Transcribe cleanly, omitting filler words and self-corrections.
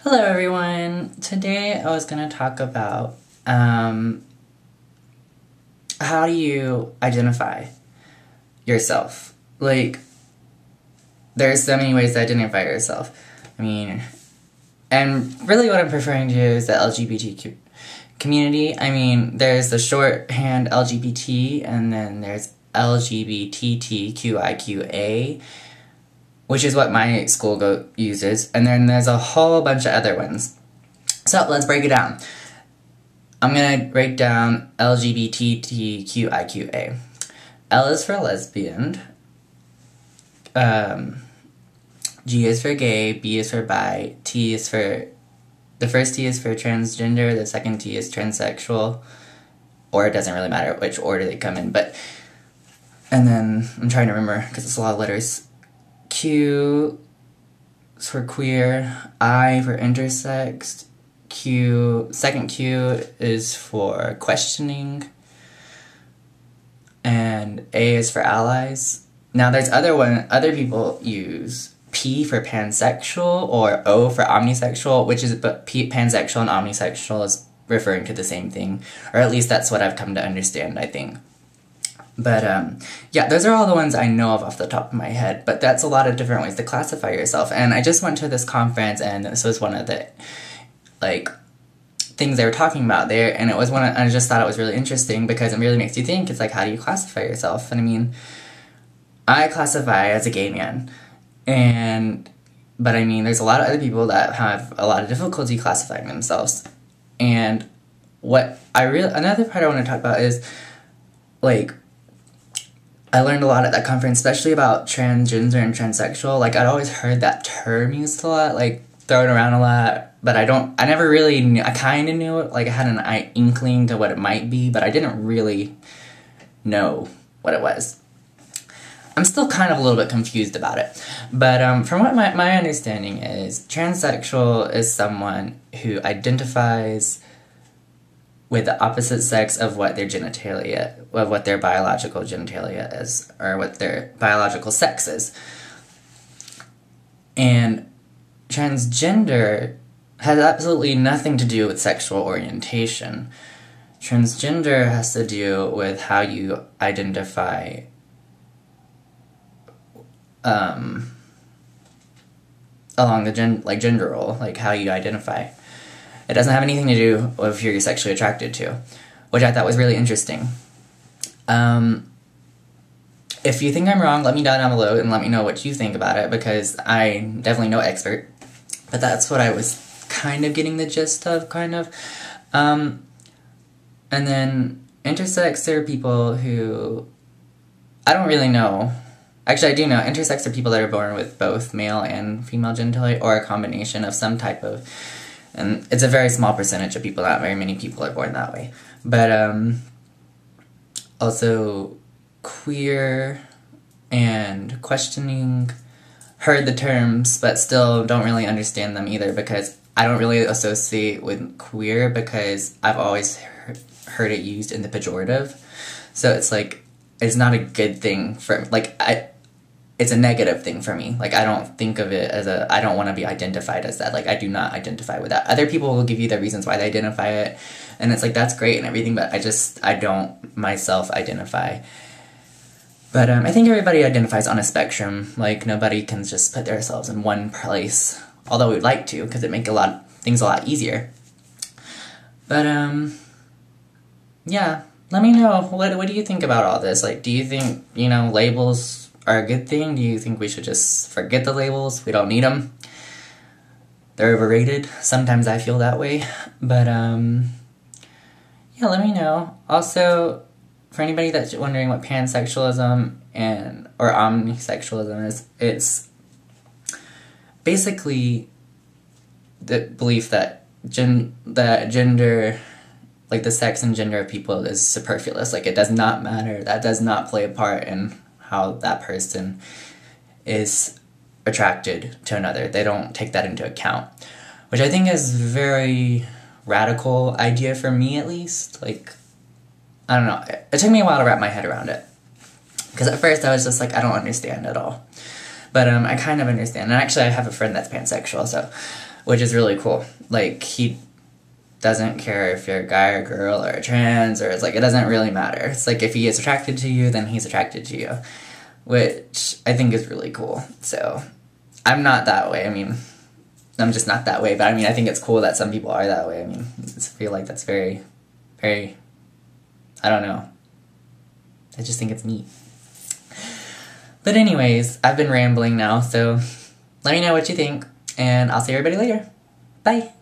Hello everyone! Today I was going to talk about how do you identify yourself? Like, there's so many ways to identify yourself. And really what I'm referring to is the LGBTQ community. There's the shorthand LGBT, and then there's Lgbtt Qiqa, which is what my school uses, and then there's a whole bunch of other ones. So let's break it down. I'm gonna break down LGBTQIQA. L is for lesbian, G is for gay, B is for bi, T is for, the first T is for transgender, the second T is transsexual, or it doesn't really matter which order they come in, and then I'm trying to remember because it's a lot of letters. Q is for queer, I for intersex, second Q is for questioning, and A is for allies. Now there's other people use P for pansexual or O for omnisexual, but pansexual and omnisexual is referring to the same thing, or at least that's what I've come to understand, I think. But, yeah, those are all the ones I know of off the top of my head, but that's a lot of different ways to classify yourself, and I just went to this conference, and this was one of the, things they were talking about there, and I just thought it was really interesting, because it really makes you think. It's like, how do you classify yourself? And I classify as a gay man, but there's a lot of other people that have a lot of difficulty classifying themselves, and another part I want to talk about is, I learned a lot at that conference, especially about transgender and transsexual. I'd always heard that term used a lot, thrown around a lot, but I never really knew. I kind of knew it, I had an inkling to what it might be, but I didn't really know what it was. I'm still kind of a little bit confused about it, but from what my understanding is, transsexual is someone who identifies with the opposite sex of what their biological genitalia is, or what their biological sex is. And transgender has absolutely nothing to do with sexual orientation. Transgender has to do with how you identify along the gender role, how you identify. It doesn't have anything to do with who you're sexually attracted to, which I thought was really interesting. If you think I'm wrong, let me know down below and let me know what you think about it, because I'm definitely no expert. But that's what I was kind of getting the gist of, And then intersex are people who, I don't really know. Actually, I do know. Intersex are people that are born with both male and female genitalia, or a combination of some type of. And it's a very small percentage of people, not very many people are born that way. But, also, queer and questioning, heard the terms, but still don't really understand them either, because I don't really associate with queer, because I've always heard it used in the pejorative. So it's it's not a good thing for, it's a negative thing for me. I don't think of it as I don't want to be identified as that. I do not identify with that. Other people will give you their reasons why they identify it, and it's that's great and everything, but I don't myself identify. But I think everybody identifies on a spectrum. Nobody can just put themselves in one place, although we'd like to, because it makes things a lot easier. But, yeah, let me know, what do you think about all this? Do you think, labels are a good thing? Do you think we should just forget the labels? We don't need them. They're overrated. Sometimes I feel that way. But, yeah, let me know. Also, for anybody that's wondering what pansexualism or omnisexualism is, it's basically the belief that gender, the sex and gender of people is superfluous. It does not matter. That does not play a part in how that person is attracted to another. They don't take that into account, which I think is a very radical idea for me, at least. I don't know. It took me a while to wrap my head around it, because at first I was just I don't understand at all. But I kind of understand. And actually I have a friend that's pansexual, so which is really cool. Like, he doesn't care if you're a guy or girl or trans, or it's like, it doesn't really matter. It's like, if he is attracted to you, then he's attracted to you, which I think is really cool. So, I'm not that way. I mean, I'm just not that way, but I mean, I think it's cool that some people are that way. I mean, I feel like that's very, very, I don't know. I just think it's neat. But anyways, I've been rambling now, so let me know what you think, and I'll see everybody later. Bye!